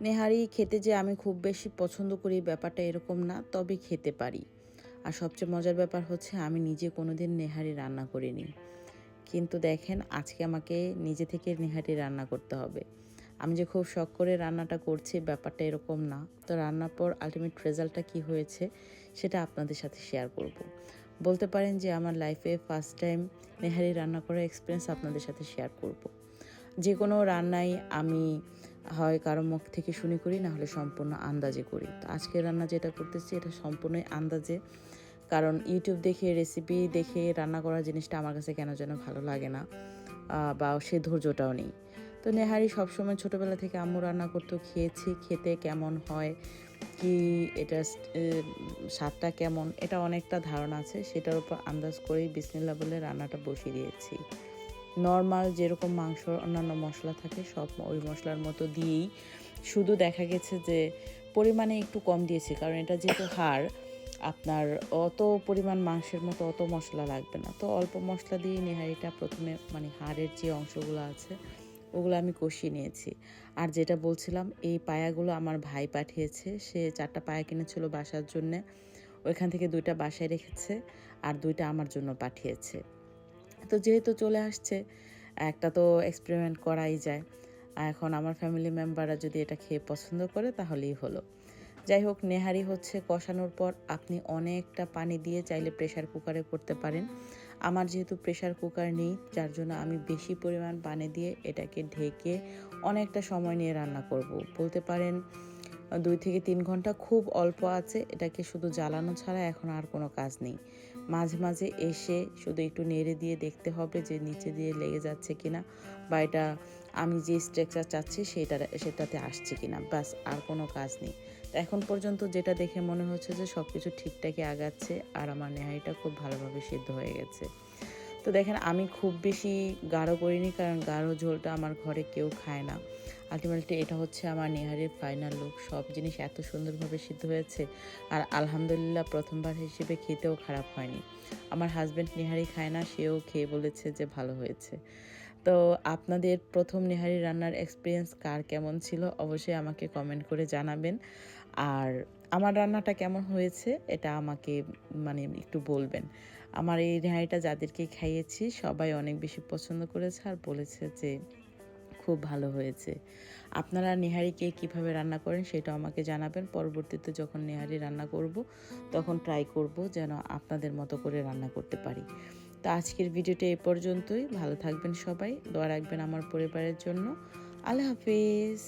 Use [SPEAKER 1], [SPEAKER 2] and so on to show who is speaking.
[SPEAKER 1] নেহারি খেতে যে আমি খুব বেশি পছন্দ করি ব্যাপারটা এরকম না, তবে খেতে পারি। আর সবচেয়ে মজার ব্যাপার হচ্ছে আমি নিজে কোনোদিন নেহারি রান্না করিনি। কিন্তু দেখেন আজকে আমাকে নিজে থেকে নেহারি রান্না করতে হবে। আমি যে খুব শখ করে রান্নাটা করছি ব্যাপারটা এরকম না। তো রান্নার পর আল্টিমেট রেজাল্টটা কী হয়েছে সেটা আপনাদের সাথে শেয়ার করব। বলতে পারেন যে আমার লাইফে ফার্স্ট টাইম নেহারি রান্না করার এক্সপিরিয়েন্স আপনাদের সাথে শেয়ার করব। যে কোনো রান্নাই আমি হয় কারো মুখ থেকে শুনে করি, না হলে সম্পূর্ণ আন্দাজে করি। তো আজকের রান্না যেটা করতেছি এটা সম্পূর্ণই আন্দাজে, কারণ ইউটিউব দেখে রেসিপি দেখে রান্না করার জিনিসটা আমার কাছে কেন যেন ভালো লাগে না, বা সে ধৈর্যটাও নেই। তো নেহারি সবসময় ছোটোবেলা থেকে আম্মু রান্না করতো, খেয়েছি, খেতে কেমন হয়, কি এটা স্বাদটা কেমন, এটা অনেকটা ধারণা আছে। সেটার উপর আন্দাজ করেই বিসমিল্লাহ বলে রান্নাটা বসিয়ে দিয়েছি। নর্মাল যেরকম মাংসর অন্যান্য মশলা থাকে সব ওই মশলার মতো দিয়েই, শুধু দেখা গেছে যে পরিমাণে একটু কম দিয়েছি, কারণ এটা যেহেতু হাড়, আপনার অত পরিমাণ মাংসের মতো অত মশলা লাগবে না। তো অল্প মশলা দিয়ে নেহারিটা প্রথমে মানে হাড়ের যে অংশগুলো আছে ওগুলো আমি কষিয়ে নিয়েছি। আর যেটা বলছিলাম, এই পায়াগুলো আমার ভাই পাঠিয়েছে। সে 4টা পায়া কিনেছিল বাসার জন্যে, ওইখান থেকে 2টা বাসায় রেখেছে আর 2টা আমার জন্য পাঠিয়েছে। তো যেহেতু চলে আসছে, একটা তো এক্সপেরিমেন্ট করাই যায়। এখন আমার ফ্যামিলি মেম্বাররা যদি এটা খেয়ে পছন্দ করে তাহলেই হলো। যাই হোক, নেহারি হচ্ছে কষানোর পর আপনি অনেকটা পানি দিয়ে চাইলে প্রেশার কুকারে করতে পারেন। আমার যেহেতু প্রেশার কুকার নেই, যার জন্য আমি বেশি পরিমাণ পানি দিয়ে এটাকে ঢেকে অনেকটা সময় নিয়ে রান্না করব। বলতে পারেন 2 থেকে 3 ঘন্টা খুব অল্প আছে, এটাকে শুধু জ্বালানো ছাড়া এখন আর কোনো কাজ নেই। মাঝে মাঝে এসে শুধু একটু নেড়ে দিয়ে দেখতে হবে যে নিচে দিয়ে লেগে যাচ্ছে কিনা, বা এটা আমি যে স্ট্রাকচার চাচ্ছি সেটাতে আসছে কিনা, ব্যাস, আর কোনো কাজ নেই। তো এখন পর্যন্ত যেটা দেখে মনে হচ্ছে যে সব কিছু ঠিকঠাকই আগাচ্ছে আর আমার নেহারিটা খুব ভালোভাবে সিদ্ধ হয়ে গেছে। তো দেখেন আমি খুব বেশি গাঢ় করিনি, কারণ গাঢ় ঝোলটা আমার ঘরে কেউ খায় না। আলটিমেটলি এটা হচ্ছে আমার নেহারির ফাইনাল লুক। সব জিনিস এত সুন্দরভাবে সিদ্ধ হয়েছে, আর আলহামদুলিল্লাহ প্রথমবার হিসেবে খেতেও খারাপ হয়নি। আমার হাজব্যান্ড নেহারি খায় না, সেও খেয়ে বলেছে যে ভালো হয়েছে। তো আপনাদের প্রথম নেহারি রান্নার এক্সপিরিয়েন্স কার কেমন ছিল অবশ্যই আমাকে কমেন্ট করে জানাবেন। আর আমার রান্নাটা কেমন হয়েছে এটা আমাকে মানে একটু বলবেন। আমার এই নেহারিটা যাদেরকে খাইয়েছি সবাই অনেক বেশি পছন্দ করেছে আর বলেছে যে খুব ভালো হয়েছে। আপনারা নেহারি কে কীভাবে রান্না করেন সেটাও আমাকে জানাবেন। পরবর্তীতে যখন নেহারি রান্না করব তখন ট্রাই করব যেন আপনাদের মতো করে রান্না করতে পারি। তো আজকের ভিডিওটা এ পর্যন্তই। ভালো থাকবেন সবাই, দোয়া রাখবেন আমার পরিবারের জন্য। আল্লাহ হাফিজ।